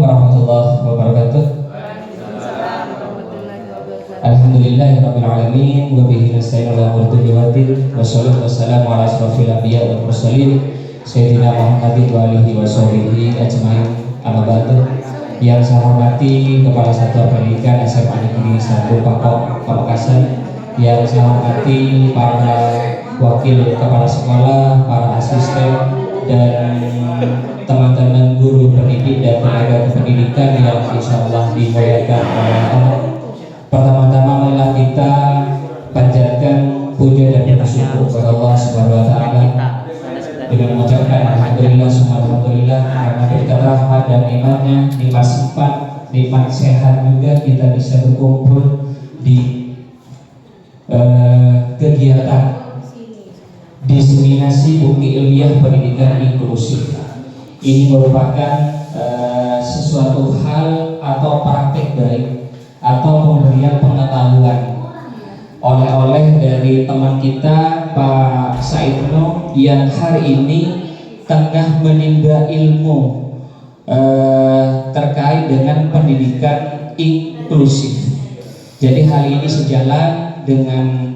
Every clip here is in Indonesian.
warahmatullahi wabarakatuh. Alhamdulillahirabbil alamin wa bihi nasta'inu ala umuri dunya wassalatu wassalamu ala asyrofil anbiya wal mursalin sayyidina Muhammadin wa alihi wa sahbihi ajmain. Amma ba'du. Yang saya hormati Kepala Satuan Pendidikan SMA Negeri 1 Pangkep Pamekasan, yang saya hormati para wakil kepala sekolah, para asisten dan teman-teman guru pendidik dan tenaga kependidikan yang insya Allah dimuliakan oleh Allah. Pertama-tama marilah kita panjatkan puja dan bersyukur kepada Allah Subhanahu wa taala dengan mengucapkan alhamdulillah alhamdulillah, karena berkat rahmat dan imannya, nikmat sifat, nikmat sehat juga kita bisa berkumpul di kegiatan diseminasi bukti ilmiah pendidikan inklusif. Ini merupakan sesuatu hal atau praktik baik atau pemberian pengetahuan oleh-oleh dari teman kita Pak Saidno yang hari ini tengah menimba ilmu terkait dengan pendidikan inklusif. Jadi hal ini sejalan dengan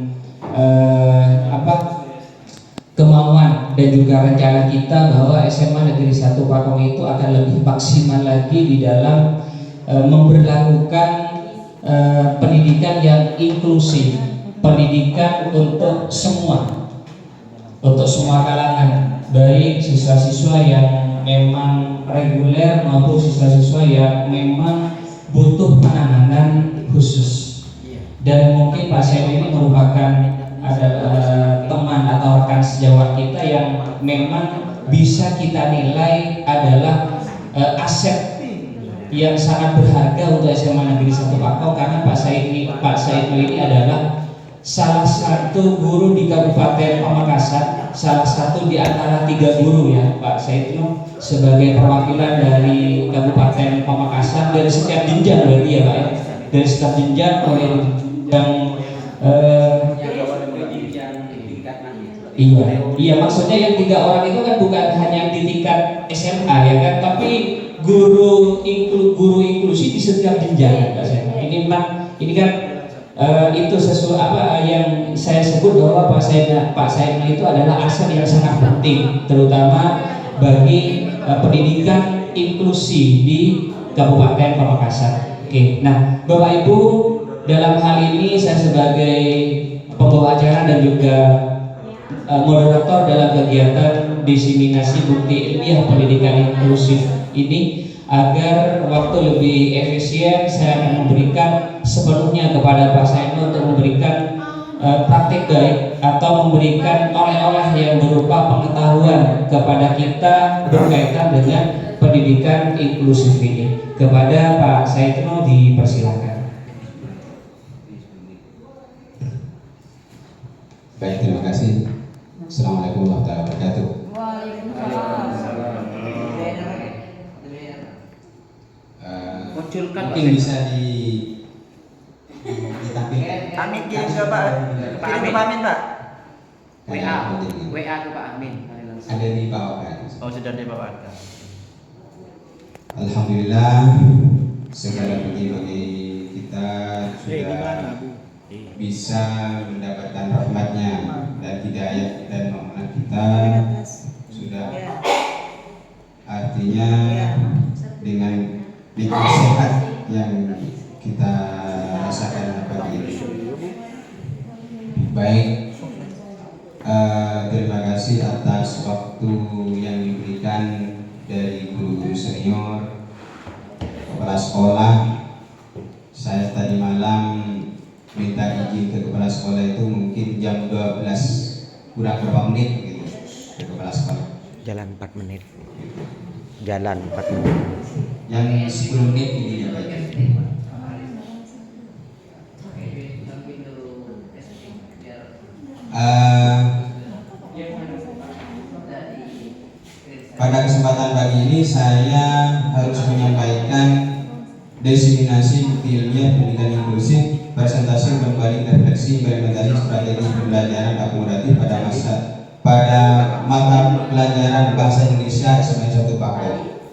kemauan dan juga rencana kita bahwa SMA Negeri 1 Pakong itu akan lebih maksimal lagi di dalam memberlakukan pendidikan yang inklusif, pendidikan untuk semua kalangan, baik siswa-siswa yang memang reguler maupun siswa-siswa yang memang butuh penanganan khusus. Dan mungkin Pak Sen ini merupakan teman atau rekan sejawat kita yang memang bisa kita nilai adalah aset yang sangat berharga untuk SMA Negeri 1 Pakong, karena Pak Saidno ini adalah salah satu guru di Kabupaten Pamekasan, salah satu di antara 3 guru ya Pak Saidno sebagai perwakilan dari Kabupaten Pamekasan dari setiap jenjang berarti ya Pak ya, dari setiap jenjang yang iya maksudnya yang 3 orang itu kan bukan hanya di tingkat SMA ya kan, tapi guru inklusi di setiap jenjang Pak Saidno. Ini kan itu sesuatu yang saya sebut bahwa Pak Saidno itu adalah aset yang sangat penting terutama bagi pendidikan inklusi di Kabupaten Pamekasan. Oke, nah Bapak Ibu, dalam hal ini saya sebagai pembawa acara dan juga moderator dalam kegiatan diseminasi bukti ilmiah pendidikan inklusif ini, agar waktu lebih efisien saya akan memberikan sepenuhnya kepada Pak Saidno untuk memberikan praktik baik atau memberikan oleh-oleh yang berupa pengetahuan kepada kita berkaitan dengan pendidikan inklusif ini. Kepada Pak Saidno dipersilakan. Baik, terima kasih. Assalamualaikum warahmatullahi wabarakatuh. Mungkin bisa ditampilkan. Amin, kirim ke Pak. Kirim ke Pak Amin, Pak. WA ke Pak Amin. Ada di bawah kan? Oh, sudah dibawakan. Alhamdulillah, segala puji bagi kita sudah bisa mendapatkan rahmatnya dan hidayah dan rahmat kita sudah, artinya dengan nikmat sehat yang kita rasakan pagi ini. Baik, terima kasih atas waktu yang diberikan dari guru-guru senior, kepala sekolah. Saya tadi malam minta izin ke kepala sekolah itu mungkin jam 12 kurang berapa menit gitu ke kepala sekolah. Jalan 4 menit. Jalan 4 menit. Yang 10 menit ini ya Pak. Pada kesempatan pagi ini saya harus menyampaikan diseminasi bukti ilmiah pendidikan inklusif, presentasi kembali refleksi implementasi strategi pembelajaran akomodatif pada mata pelajaran bahasa Indonesia SMA 1 Pakong.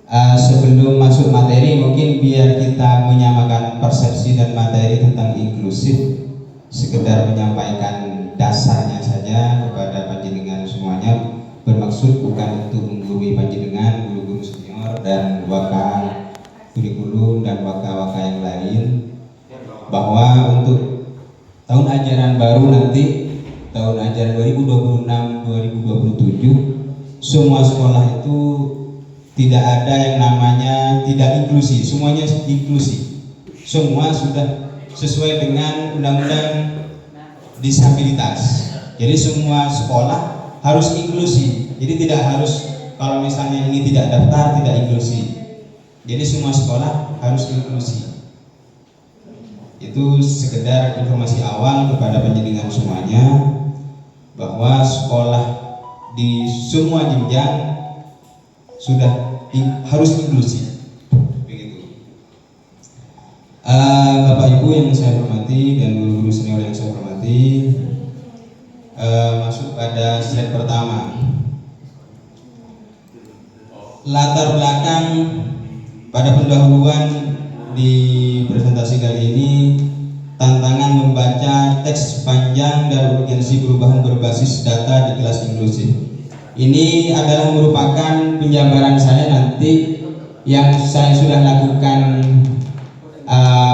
Sebelum masuk materi, mungkin biar kita menyamakan persepsi dan materi tentang inklusif, sekedar menyampaikan dasarnya saja kepada panjenengan semuanya. Bermaksud bukan untuk menggurui panjenengan, guru-guru senior dan waka kurikulum dan waka-waka yang lain, bahwa untuk tahun ajaran baru nanti, tahun ajaran 2026-2027, semua sekolah itu tidak ada yang namanya tidak inklusi, semuanya inklusi. Semua sudah sesuai dengan undang-undang disabilitas. Jadi semua sekolah harus inklusi. Jadi tidak harus kalau misalnya ini tidak daftar tidak inklusi. Jadi semua sekolah harus inklusi. Itu sekedar informasi awal kepada panjenengan semuanya bahwa sekolah di semua jenjang sudah harus inklusi. Begitu. Bapak Ibu yang saya hormati dan guru-guru senior yang saya hormati, masuk pada slide pertama. Latar belakang pada pendahuluan di presentasi kali ini, tantangan membaca teks panjang dan urgensi perubahan berbasis data di kelas inklusif. Ini adalah merupakan penjabaran saya nanti yang saya sudah lakukan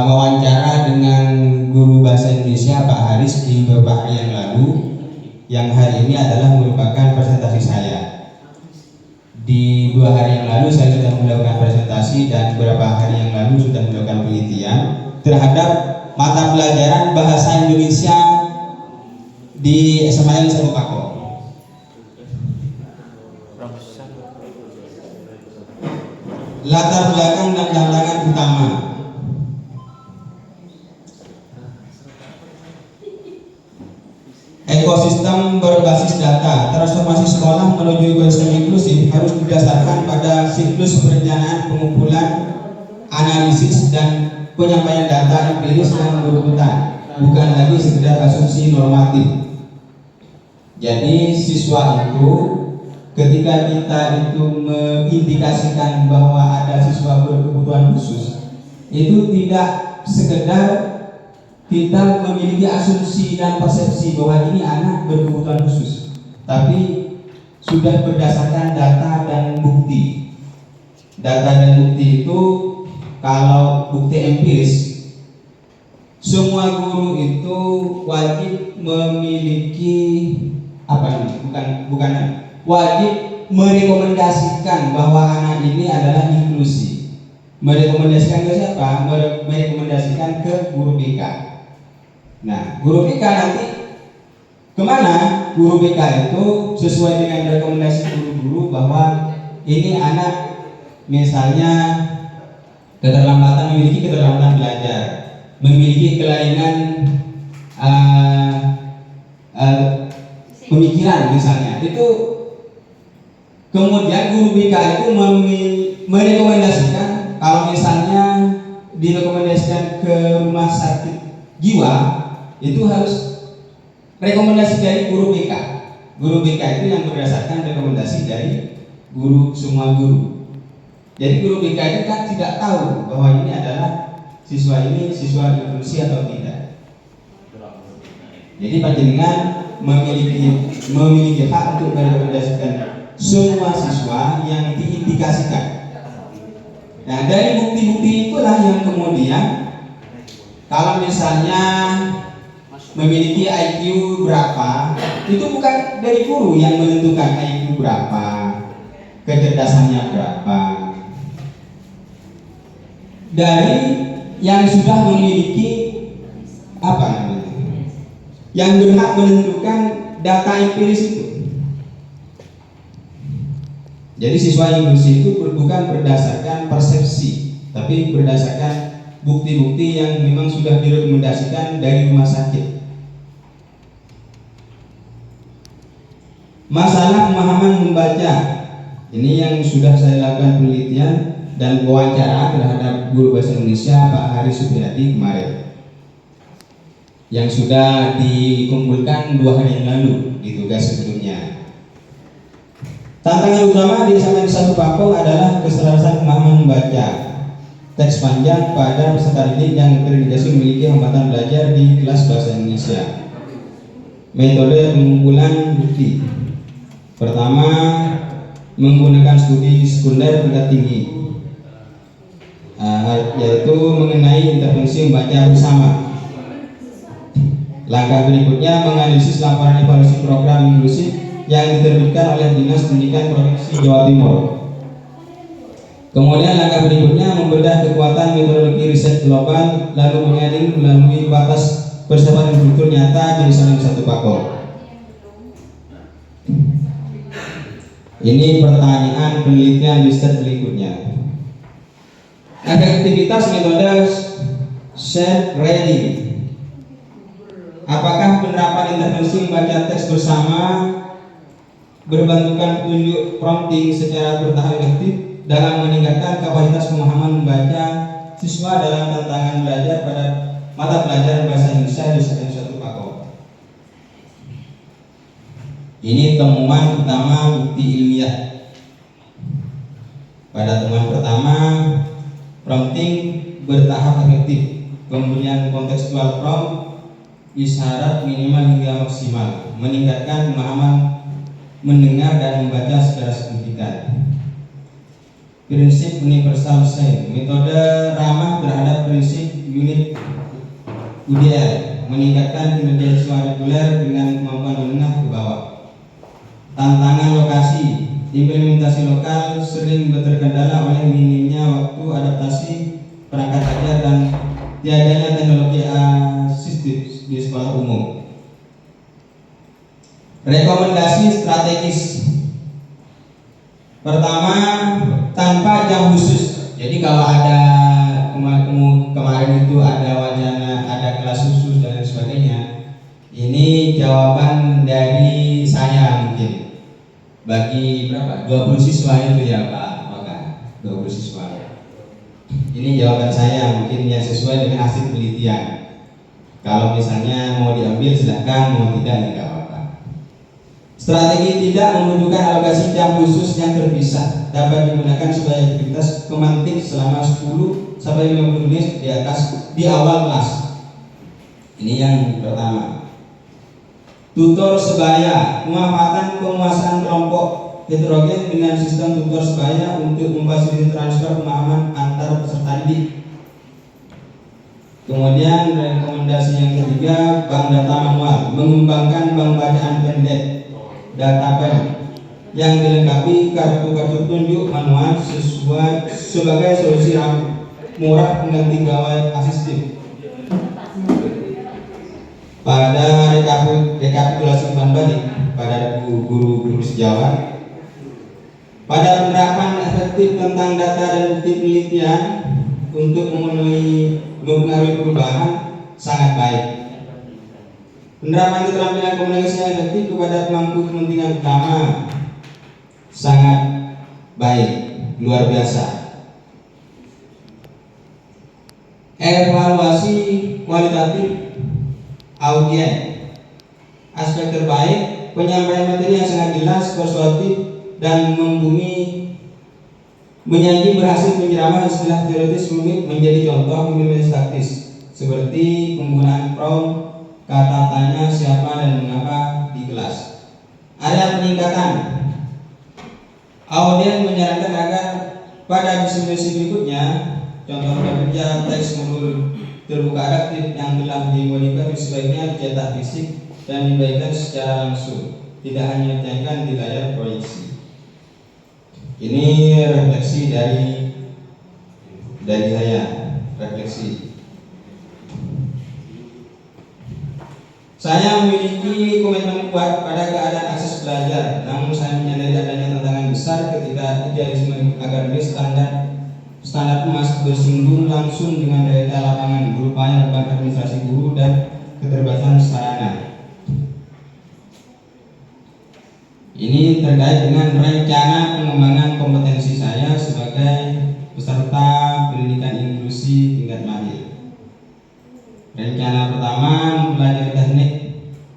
wawancara dengan guru bahasa Indonesia Pak Haris di beberapa hari yang lalu. Yang hari ini adalah merupakan presentasi saya. Di 2 hari yang lalu saya sudah melakukan presentasi dan beberapa hari yang lalu sudah melakukan penelitian terhadap mata pelajaran bahasa Indonesia di SMA Satu Pako. Latar belakang dan tantangan utama. Ekosistem berbasis data. Transformasi sekolah menuju ekosistem inklusif harus didasarkan pada siklus perencanaan, pengumpulan, analisis dan penyampaian data empiris yang berurutan, bukan lagi sekedar asumsi normatif. Jadi siswa itu ketika kita itu mengindikasikan bahwa ada siswa berkebutuhan khusus, itu tidak sekedar kita memiliki asumsi dan persepsi bahwa ini anak berkebutuhan khusus, tapi sudah berdasarkan data dan bukti. Data dan bukti itu, kalau bukti empiris, semua guru itu wajib memiliki wajib merekomendasikan bahwa anak ini adalah inklusi. Merekomendasikan ke siapa? Merekomendasikan ke guru BK. Nah, guru BK nanti kemana? Guru BK itu sesuai dengan rekomendasi guru-guru bahwa ini anak misalnya memiliki keterlambatan belajar, memiliki kelainan pemikiran misalnya, itu kemudian guru BK itu merekomendasikan, kalau misalnya direkomendasikan ke rumah sakit jiwa, itu harus rekomendasi dari guru BK. Guru BK itu yang berdasarkan rekomendasi dari semua guru. Jadi guru BK itu kan tidak tahu bahwa ini adalah siswa inklusi atau tidak. Jadi panjenengan memiliki hak untuk merekomendasikan semua siswa yang diindikasikan. Nah, dari bukti-bukti itulah yang kemudian kalau misalnya memiliki IQ berapa, itu bukan dari guru yang menentukan IQ berapa, kecerdasannya berapa. Dari yang sudah memiliki yang berhak menentukan data empiris itu. Jadi siswa inklusi itu bukan berdasarkan persepsi, tapi berdasarkan bukti-bukti yang memang sudah direkomendasikan dari rumah sakit. Masalah pemahaman membaca, ini yang sudah saya lakukan penelitian dan wawancara terhadap guru bahasa Indonesia Pak Haris Supriyadi kemarin, yang sudah dikumpulkan 2 hari yang lalu di tugas sebelumnya. Tantangan utama di SMA Satu Pakong adalah keselarasan pemahaman membaca teks panjang pada peserta didik yang terindikasi memiliki hambatan belajar di kelas bahasa Indonesia. Metode pengumpulan bukti. Pertama, menggunakan studi sekunder tingkat tinggi, yaitu mengenai intervensi membaca bersama. Langkah berikutnya, menganalisis laporan evaluasi program inklusif yang diterbitkan oleh Dinas Pendidikan Provinsi Jawa Timur. Kemudian langkah berikutnya, membedah kekuatan metodologi riset global, lalu mengadil melalui batas persiapan infrastruktur nyata di SMA Satu Pakong. Ini pertanyaan penelitian riset berikutnya. Efektivitas metode shared reading. Apakah penerapan intervensi membaca teks bersama berbentukan petunjuk prompting secara bertahap efektif dalam meningkatkan kapasitas pemahaman membaca siswa dalam tantangan belajar pada mata pelajaran bahasa Indonesia di SMA Satu Pakong? Ini temuan utama bukti ilmiah. Pada temuan pertama, prompting bertahap efektif, pemberian kontekstual prompt, isyarat minimal hingga maksimal, meningkatkan pemahaman mendengar dan membaca secara signifikan. Prinsip universal SEN, metode ramah terhadap prinsip unit UDL, meningkatkan kinerja siswa reguler dengan kemampuan menengah ke bawah. Tantangan lokasi, implementasi lokal sering terkendala oleh minimnya waktu adaptasi perangkat ajar dan tiadanya teknologi asistif di sekolah umum. Rekomendasi strategis. Pertama, tanpa jam khusus. Jadi kalau ada kemarin itu ada wacana ada kelas khusus dan sebagainya, ini jawaban dari saya mungkin bagi berapa? 20 siswa itu ya Pak Maka 20 siswa. Ini jawaban saya mungkin yang sesuai dengan hasil penelitian. Kalau misalnya mau diambil silahkan, mau tidak ya nggak apa-apa. Strategi tidak membutuhkan alokasi jam khusus yang terpisah dapat digunakan sebagai aktivitas pemantik selama 10 sampai 50 menit di awal kelas. Ini yang pertama. Tutor sebaya, pemanfaatan penguasaan kelompok heterogen dengan sistem tutor sebaya untuk memfasilitasi transfer pemahaman antar peserta didik. Kemudian rekomendasi yang ketiga, bank data manual, mengembangkan bank bacaan pendek data bank yang dilengkapi kartu-kartu tunjuk manual sesuai sebagai solusi murah pengganti gawai asistif. Pada rekapitulasi umpan balik pada guru-guru sejawat, pada penerapan efektif tentang data dan bukti penelitian untuk mempengaruhi perubahan sangat baik. Penerapan keterampilan komunikasi yang efektif kepada pemangku kepentingan utama sangat baik, luar biasa. Evaluasi kualitatif audien, aspek terbaik, penyampaian materi yang sangat jelas, persuasif dan menyanyi berhasil menyeramah istilah teoritis rumit menjadi contoh implementasi taktis seperti penggunaan prompt, kata tanya, siapa dan mengapa di kelas. Ada peningkatan. Audien menyarankan agar pada distribusi berikutnya, contoh kerja teks modul terbuka adaptif yang telah dimodifikasi sebaiknya dicetak fisik dan dibagikan secara langsung, tidak hanya ditayangkan di layar proyeksi. Ini refleksi dari saya, refleksi. Saya memiliki komitmen kuat pada keadaan akses belajar, namun saya menyadari adanya tantangan besar ketika idealisme akademis standar emas bersinggung langsung dengan realita lapangan berupa beban administrasi guru dan keterbatasan sarana. Ini terkait dengan rencana pengembangan kompetensi saya sebagai peserta pendidikan inklusi tingkat mahir. Rencana pertama, mempelajari teknik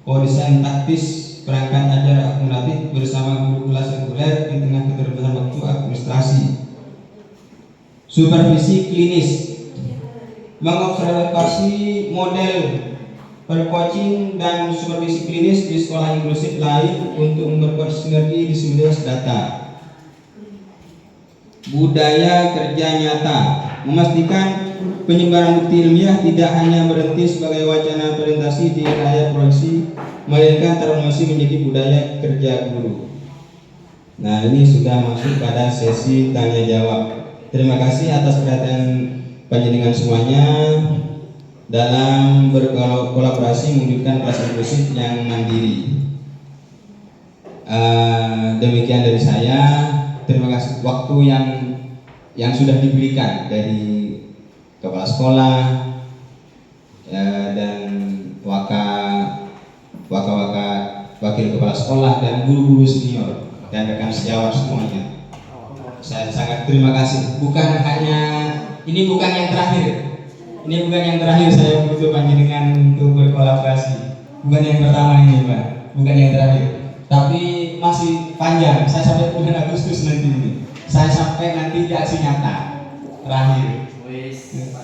kodesain taktis perangkat ajar akumulatif bersama guru kelas reguler Supervisi klinis, mengobservasi model per-coaching dan supervisi klinis di sekolah inklusif lain untuk memperkuat sinergi disabilitas data. Budaya kerja nyata, memastikan penyebaran bukti ilmiah tidak hanya berhenti sebagai wacana presentasi di layar proyeksi, melainkan transformasi menjadi budaya kerja guru. Nah, ini sudah masuk pada sesi tanya jawab. Terima kasih atas perhatian panjenengan semuanya dalam berkolaborasi mewujudkan kelas inklusif yang mandiri. Demikian dari saya. Terima kasih waktu yang sudah diberikan dari kepala sekolah dan wakil kepala sekolah dan guru-guru senior dan rekan sejawat semuanya. Saya sangat terima kasih. Ini bukan yang terakhir saya butuh panjenengan untuk berkolaborasi. Bukan yang pertama ini, Pak. Bukan yang terakhir. Tapi masih panjang. Saya sampai bulan Agustus nanti ini. Saya sampai nanti di aksi nyata terakhir.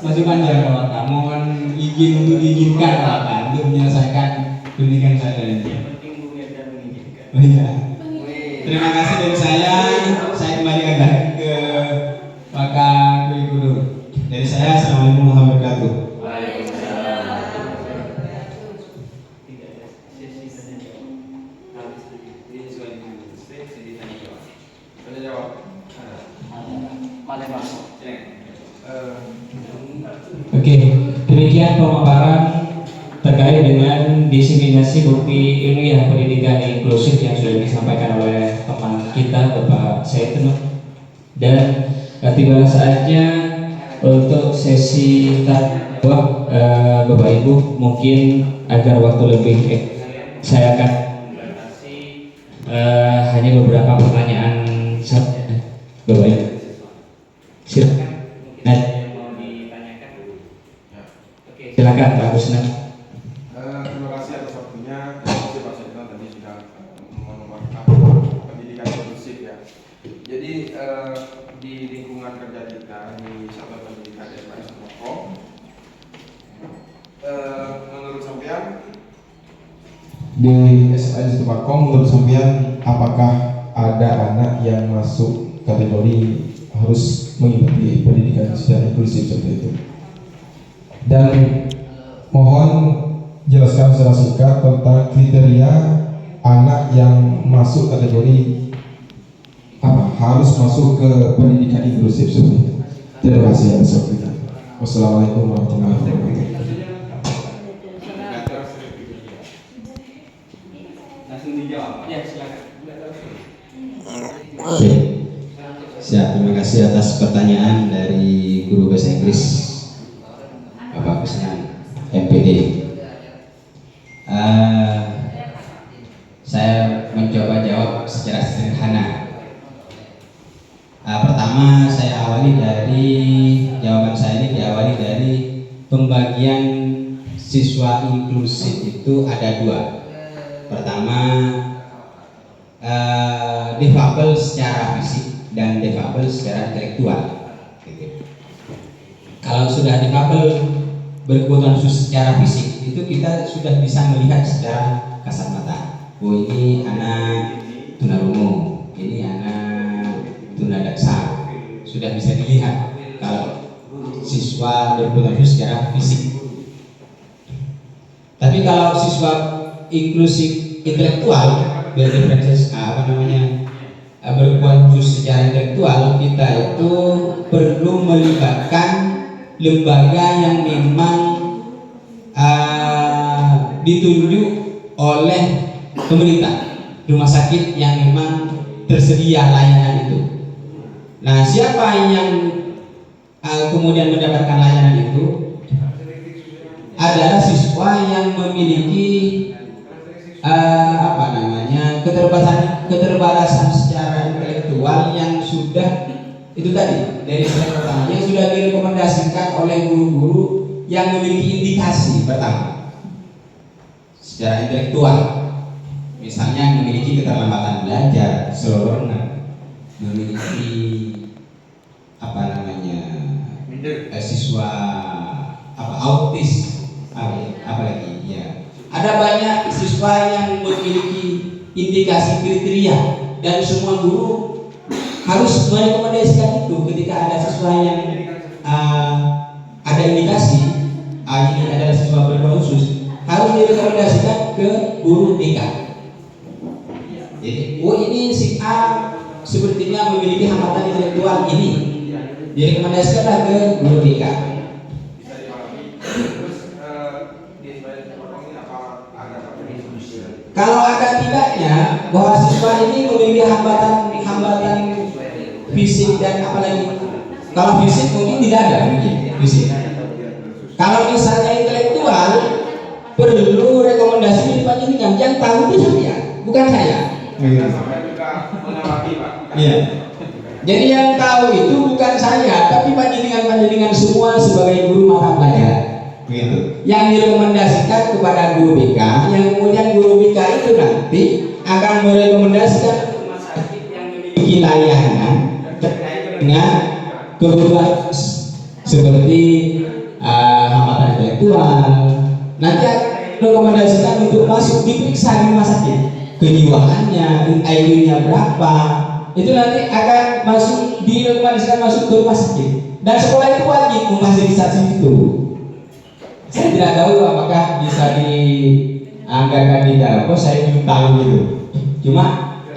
Masih panjang, Pak. Mohon izin untuk diizinkan, Pak, untuk menyelesaikan pendidikan saya ini. Oh iya. Terima kasih dari saya. Saya kembalikan lagi ke Pak Guru. Dari saya, assalamualaikum warahmatullahi wabarakatuh. Oke, demikian pemaparan terkait dengan diseminasi bukti ilmiah pendidikan inklusif yang sudah disampaikan oleh teman kita Bapak Saidno. Dan tiba saatnya untuk sesi tanya jawab. Bapak Ibu, mungkin agar waktu lebih saya akan hanya beberapa pertanyaan saja, Bapak Ibu. Silakan. Nah, silakan Pak Kusnan. Terima kasih atas waktunya. Terima kasih Pak Saidno tadi sudah memaparkan pendidikan inklusif ya. Jadi di lingkungan kerja kita di satuan pendidikan SPS Moko, menurut sampean di SPS Moko, menurut sampean apakah ada anak yang masuk kategori harus mengikuti pendidikan secara inklusif seperti itu? Dan mohon jelaskan secara singkat tentang kriteria anak yang masuk kategori harus masuk ke pendidikan inklusif seperti itu. Terima kasih atas waktunya. Wassalamualaikum warahmatullahi wabarakatuh. Langsung dijawab. Ya, silakan. Oke. Siap, terima kasih atas pertanyaan dari guru bahasa Inggris Bapak Kusnan MPD. Saya mencoba jawab secara sederhana. Pertama, jawaban saya ini diawali dari pembagian siswa inklusif itu ada dua. Pertama, difabel secara fisik dan difabel secara intelektual. Kalau sudah difabel berkebutuhan khusus secara fisik, itu kita sudah bisa melihat secara kasat mata. Oh, ini anak tunarungu, ini anak tunadaksa, sudah bisa dilihat kalau siswa berkebutuhan khusus secara fisik. Tapi kalau siswa inklusif intelektual, berkebutuhan khusus secara intelektual, kita itu perlu melibatkan lembaga yang memang ditunjuk oleh pemerintah, rumah sakit yang memang tersedia layanan itu. Nah, siapa yang kemudian mendapatkan layanan itu adalah siswa yang memiliki keterbatasan secara intelektual yang sudah itu tadi dari slide pertama yang sudah direkomendasikan oleh guru-guru yang memiliki indikasi pertama secara intelektual, misalnya memiliki keterlambatan belajar, slow learner, memiliki siswa autis, apa lagi ya. Ada banyak siswa yang memiliki indikasi kriteria dan semua guru harus merekomendasikan itu ketika ada siswa yang ada indikasi ini adalah siswa berkebutuhan khusus, harus direkomendasikan ke guru BK. Jadi, ini si A sepertinya memiliki hambatan intelektual ini, direkomendasikanlah ke guru BK. Kalau ada tidaknya bahwa siswa ini memiliki hambatan fisik dan apalagi kalau fisik mungkin tidak ada mungkin fisik. Kalau misalnya intelektual perlu rekomendasi dipanjangkan, yang tahu itu saya, bukan saya. Iya. Jadi yang tahu itu bukan saya, tapi panjenengan semua sebagai guru mata pelajaran. Begitu. Yang direkomendasikan kepada guru BK, yang kemudian guru BK itu nanti akan merekomendasikan rumah sakit yang memiliki layanan terkait dengan kebutuhan seperti hambatan intelektual. Nanti akan merekomendasikan untuk masuk diperiksa di rumah sakit, kejiwaannya, IQ-nya berapa, itu nanti akan masuk direkomendasikan masuk ke rumah sakit. Dan sekolah itu wajib memfasilitasi itu. Saya tidak tahu apakah bisa dianggarkan di dalam, saya belum tahu itu. Cuma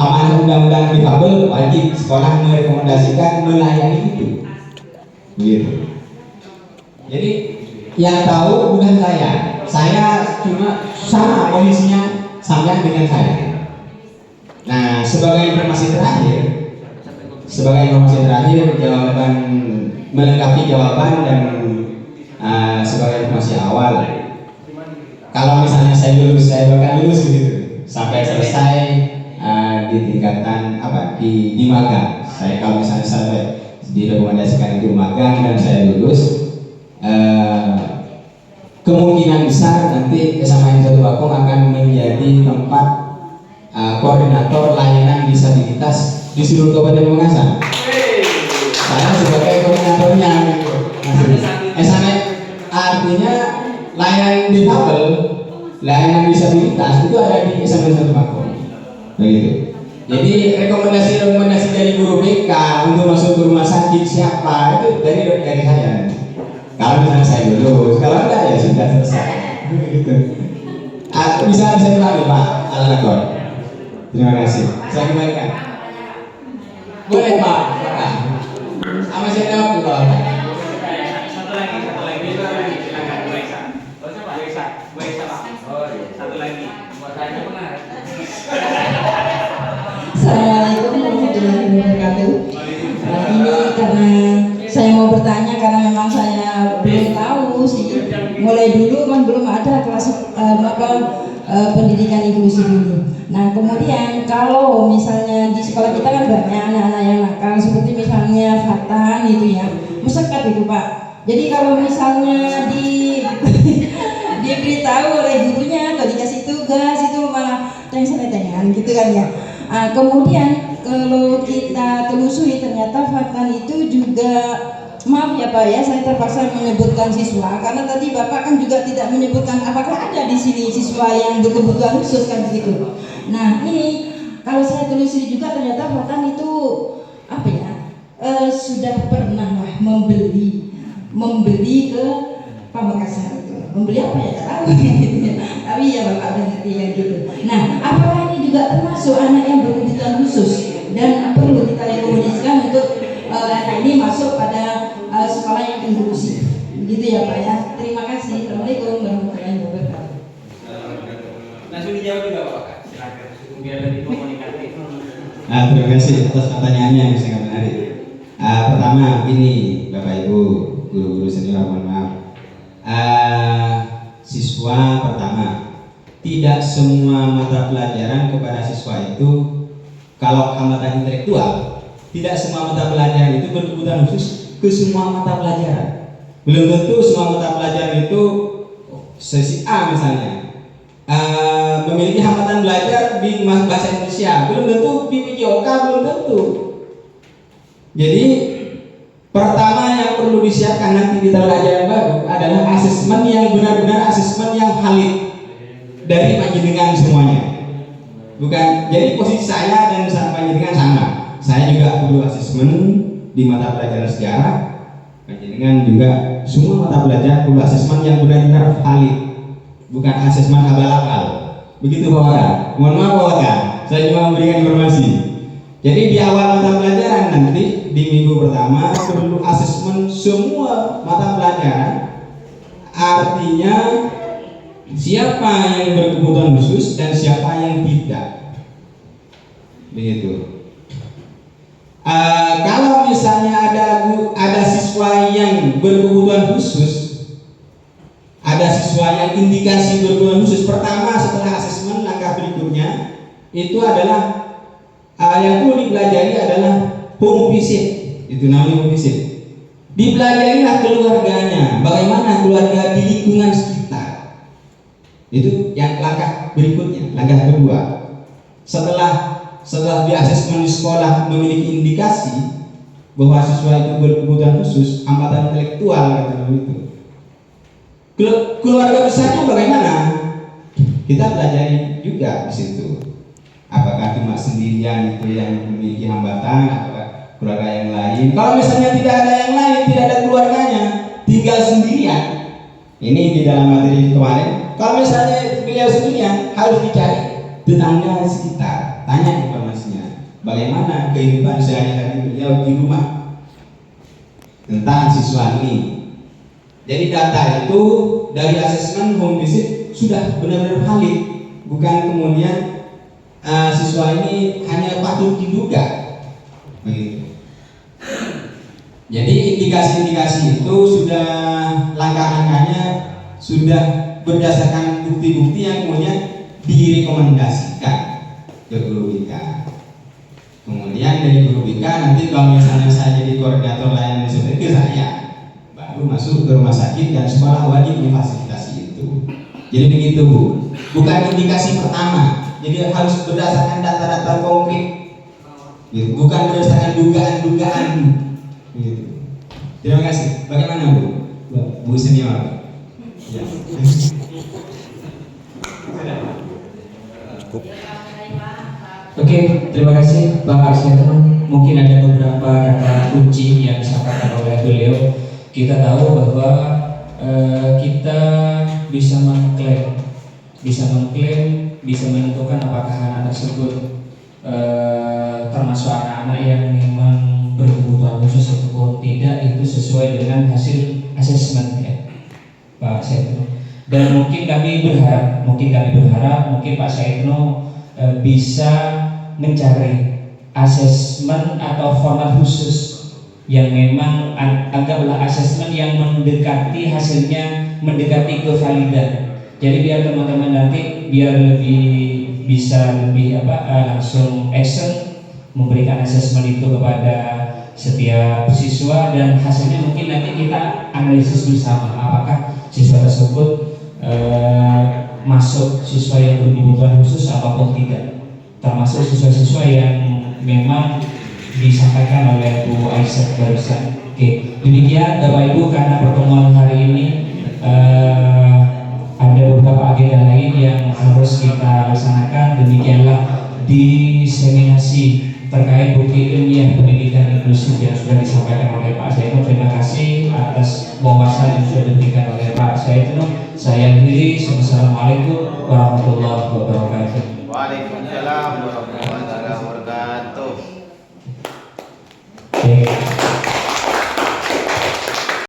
amanah undang-undang difabel wajib sekolah merekomendasikan melayani itu. Begitu. Jadi yang tahu bukan saya cuma sama posisinya sama dengan saya. Nah, sebagai informasi terakhir jawaban melengkapi jawaban dan sebagai informasi awal, kalau misalnya saya bakal lulus begitu sampai selesai di tingkatan di magang. Saya kalau misalnya sampai direkomendasikan itu magang dan saya lulus, kemungkinan besar nanti SMA Satu Bakung akan menjadi tempat koordinator layanan disabilitas di seluruh Kabupaten Pamekasan. Saya sebagai koordinatornya. SMA artinya layanan difabel, layanan disabilitas itu ada di SMA Satu Bakung. Begitu. Jadi rekomendasi dari guru BK untuk masuk ke rumah sakit siapa itu dari saya. Kalau misalnya saya lulus, kalau enggak ya sudah selesai. Begitu. Bisa diulangi Pak Al-Nagor. Terima kasih. Saya kembalikan. Boleh Pak. Sama saya jawab juga. Satu lagi. Silakan Bu Esa. Bu Esa Pak. Satu lagi. Buat saya benar. Assalamualaikum warahmatullahi wabarakatuh. Ini karena saya mau bertanya karena memang saya belum tahu sih. Mulai dulu kan belum ada kelas pendidikan inklusif ini. Nah kemudian kalau misalnya di sekolah kita kan banyak anak-anak yang nakal seperti misalnya Fatan gitu ya, mesekat itu Pak. Jadi kalau misalnya diberitahu oleh gurunya atau dikasih tugas itu malah tengan gitu kan ya. Kemudian kalau kita telusuri ternyata Fatan itu juga, maaf ya Pak ya, saya terpaksa menyebutkan siswa karena tadi Bapak kan juga tidak menyebutkan apakah ada di sini siswa yang berkebutuhan khusus kan begitu. Nah ini kalau saya telusuri juga ternyata Fatan itu sudah pernah lah membeli ke Pamekasan itu. Membeli apa ya? Tapi ya Bapak udah ngerti ya gitu. Nah, apakah ini juga termasuk anak yang berkebutuhan khusus dan perlu kita rekomendasikan untuk ini masuk pada sekolah yang inklusif? Begitu ya Pak ya. Terima kasih. Assalamualaikum warahmatullahi wabarakatuh. Langsung dijawab juga Pak. Silakan. Biar lebih komunikatif. Terima kasih atas pertanyaannya yang sangat menarik. Pertama ini Bapak Ibu guru-guru senior, mohon maaf. Siswa pertama, tidak semua mata pelajaran kepada siswa itu, kalau hambatan intelektual, tidak semua mata pelajaran itu berkebutuhan khusus ke semua mata pelajaran. Belum tentu semua mata pelajaran itu sesi A misalnya memiliki hambatan belajar di bahasa Indonesia, belum tentu PPJOK, belum tentu. Jadi pertama yang perlu disiapkan nanti di tahun ajaran baru adalah asesmen yang benar-benar asesmen yang valid dari panjenengan semuanya. Bukan, jadi posisi saya dan panjenengan sama. Saya juga perlu asesmen di mata pelajaran sejarah. Panjenengan juga semua mata pelajaran perlu asesmen yang benar-benar valid, bukan asesmen abal-abal. Begitu Pak Waka. Mohon maaf Pak Waka, saya cuma memberikan informasi. Jadi di awal mata pelajaran nanti di minggu pertama perlu asesmen semua mata pelajaran. Artinya siapa yang berkebutuhan khusus dan siapa yang tidak. Begitu. Kalau misalnya ada siswa yang berkebutuhan khusus, ada siswa yang indikasi berkebutuhan khusus, pertama setelah asesmen langkah berikutnya itu adalah yang perlu dipelajari adalah home visit. Itu namanya home visit. Dipelajarilah keluarganya, bagaimana keluarga di lingkungan sekitar. Itu yang langkah berikutnya, langkah kedua. Setelah di asesmen di sekolah memiliki indikasi bahwa siswa itu berkebutuhan khusus, hambatan intelektual kata begitu. Keluarga besarnya bagaimana? Kita pelajari juga di situ. Apakah cuma sendirian itu yang memiliki hambatan, apakah keluarga yang lain? Kalau misalnya tidak ada yang lain, tidak ada keluarganya, tinggal sendirian. Ini di dalam materi kemarin. Kalau misalnya beliau sendirian, harus dicari tetangga sekitar, tanya informasinya. Bagaimana kehidupan sehari-hari beliau di rumah tentang siswa ini. Jadi data itu dari asesmen home visit sudah benar-benar valid, bukan kemudian siswa ini hanya patut diduga. Begitu. Jadi indikasi-indikasi itu sudah langkah-langkahnya sudah berdasarkan bukti-bukti yang kemudian direkomendasikan ke guru BK. Kemudian dari guru BK nanti kalau misalnya saya jadi koordinator layanan seperti itu, saya baru masuk ke rumah sakit dan sekolah wajib memfasilitasi itu. Jadi begitu, bukan indikasi pertama. Jadi harus berdasarkan data-data konkret, gitu. Bukan berdasarkan dugaan-dugaan. Gitu. Terima kasih. Bagaimana Bu senior? Ya. Cukup. Oke, terima kasih Pak Arsyad. Mungkin ada beberapa kata kunci yang disampaikan oleh beliau. Kita tahu bahwa kita bisa mengklaim, bisa menentukan apakah anak tersebut termasuk anak-anak yang memang berkebutuhan khusus ataupun tidak, itu sesuai dengan hasil asesmen ya Pak Saidno. Dan mungkin kami berharap mungkin Pak Saidno bisa mencari asesmen atau format khusus yang memang anggaplah asesmen yang mendekati hasilnya, mendekati kevalidan. Jadi biar teman-teman nanti bisa lebih langsung action memberikan asesmen itu kepada setiap siswa, dan hasilnya mungkin nanti kita analisis bersama apakah siswa tersebut masuk siswa yang berkebutuhan khusus ataupun tidak, termasuk siswa-siswa yang memang disampaikan oleh Bu Aisyah barusan. Oke, demikian Bapak Ibu, karena pertemuan hari ini ada beberapa agenda lain yang harus kita laksanakan. Demikianlah diseminasi terkait bukti ilmiah pendidikan inklusif yang sudah disampaikan oleh Pak Saidno. Terima kasih atas wawasan yang sudah diberikan oleh Pak Saidno. Saya akhiri. Assalamualaikum warahmatullahi wabarakatuh. Waalaikumsalam warahmatullahi wabarakatuh. Oke.